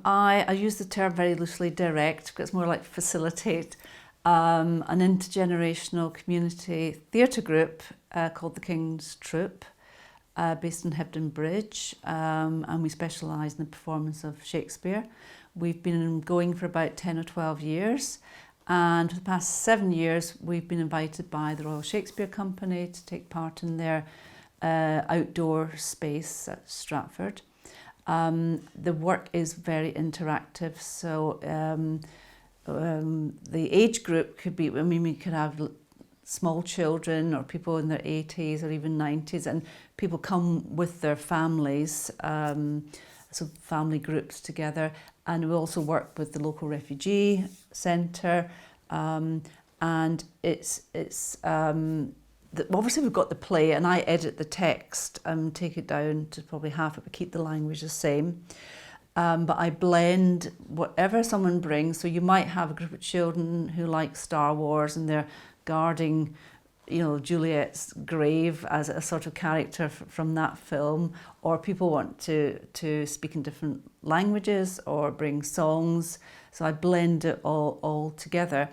I use the term very loosely, direct, because it's more like facilitate an intergenerational community theatre group called the King's Troop, based in Hebgen Bridge, and we specialise in the performance of Shakespeare. We've been going for about 10 or 12 years, and for the past 7 years we've been invited by the Royal Shakespeare Company to take part in their outdoor space at Stratford. The work is very interactive, so the age group could be, we could have small children or people in their 80s or even 90s, and people come with their families, so family groups together. And we also work with the local refugee centre, and it's obviously we've got the play, and I edit the text and take it down to probably half it, but keep the language the same. But I blend whatever someone brings. So you might have a group of children who like Star Wars and they're guarding, Juliet's grave as a sort of character from that film, or people want to speak in different languages or bring songs. So I blend it all together.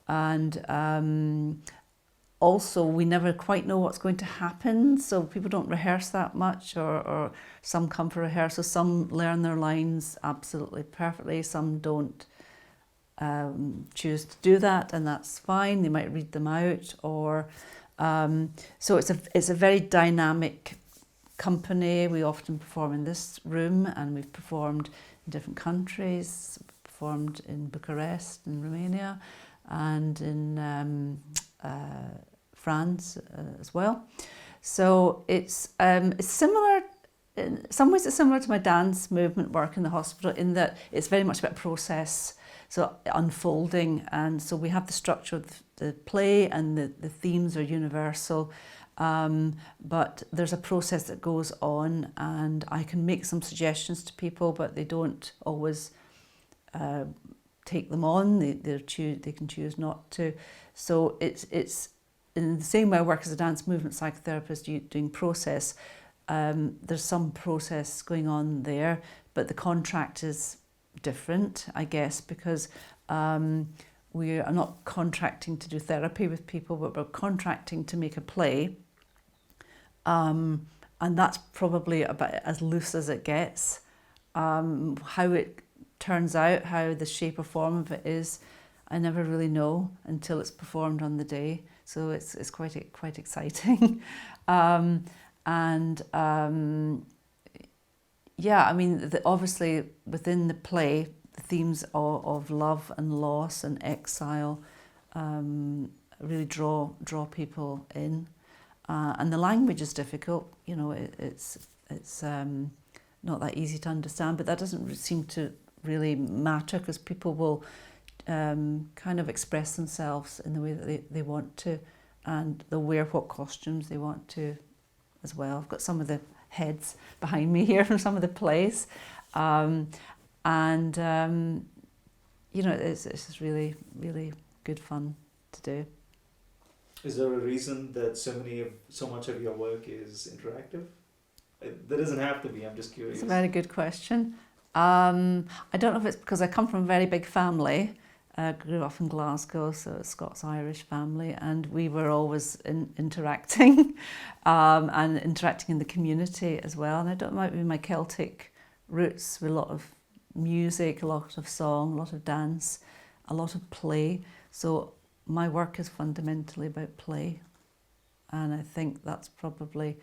And also, we never quite know what's going to happen, so people don't rehearse that much, or some come for rehearsal, some learn their lines absolutely perfectly, some don't choose to do that, and that's fine. They might read them out, or so it's a very dynamic company. We often perform in this room, and we've performed in different countries, performed in Bucharest, in Romania, and in France as well. So it's similar, in some ways it's similar to my dance movement work in the hospital, in that it's very much about process, so unfolding. And so we have the structure of the play, and the themes are universal, but there's a process that goes on, and I can make some suggestions to people, but they don't always take them on. They can choose not to. So it's in the same way I work as a dance movement psychotherapist doing process. There's some process going on there, but the contract is different, I guess, because we are not contracting to do therapy with people, but we're contracting to make a play. And that's probably about as loose as it gets. How it turns out, how the shape or form of it is, I never really know until it's performed on the day. So it's quite exciting. Obviously within the play, the themes of love and loss and exile really draw people in. And the language is difficult. It's not that easy to understand, but that doesn't seem to really matter, because people will kind of express themselves in the way that they want to, and they'll wear what costumes they want to as well. I've got some of the heads behind me here from some of the plays, it's really, really good fun to do. Is there a reason that so much of your work is interactive? There doesn't have to be, I'm just curious. It's a very good question. I don't know if it's because I come from a very big family. Grew up in Glasgow, so a Scots-Irish family, and we were always interacting and interacting in the community as well. And I don't know, it might be my Celtic roots, with a lot of music, a lot of song, a lot of dance, a lot of play. So my work is fundamentally about play, and I think that's probably,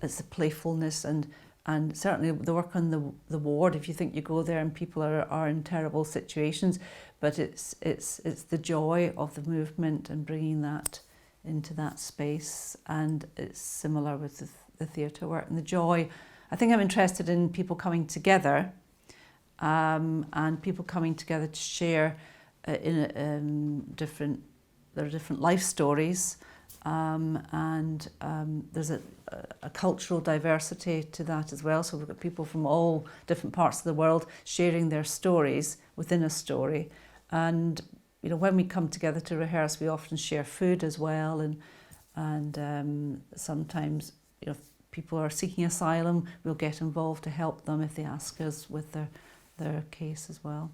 it's the playfulness and certainly the work on the ward. If you think you go there and people are in terrible situations, but it's the joy of the movement and bringing that into that space. And it's similar with the theatre work and the joy. I think I'm interested in people coming together, and people coming together to share there are different life stories, and there's a cultural diversity to that as well. So we've got people from all different parts of the world sharing their stories within a story. And when we come together to rehearse, we often share food as well, and sometimes if people are seeking asylum, we'll get involved to help them if they ask us with their their case as well.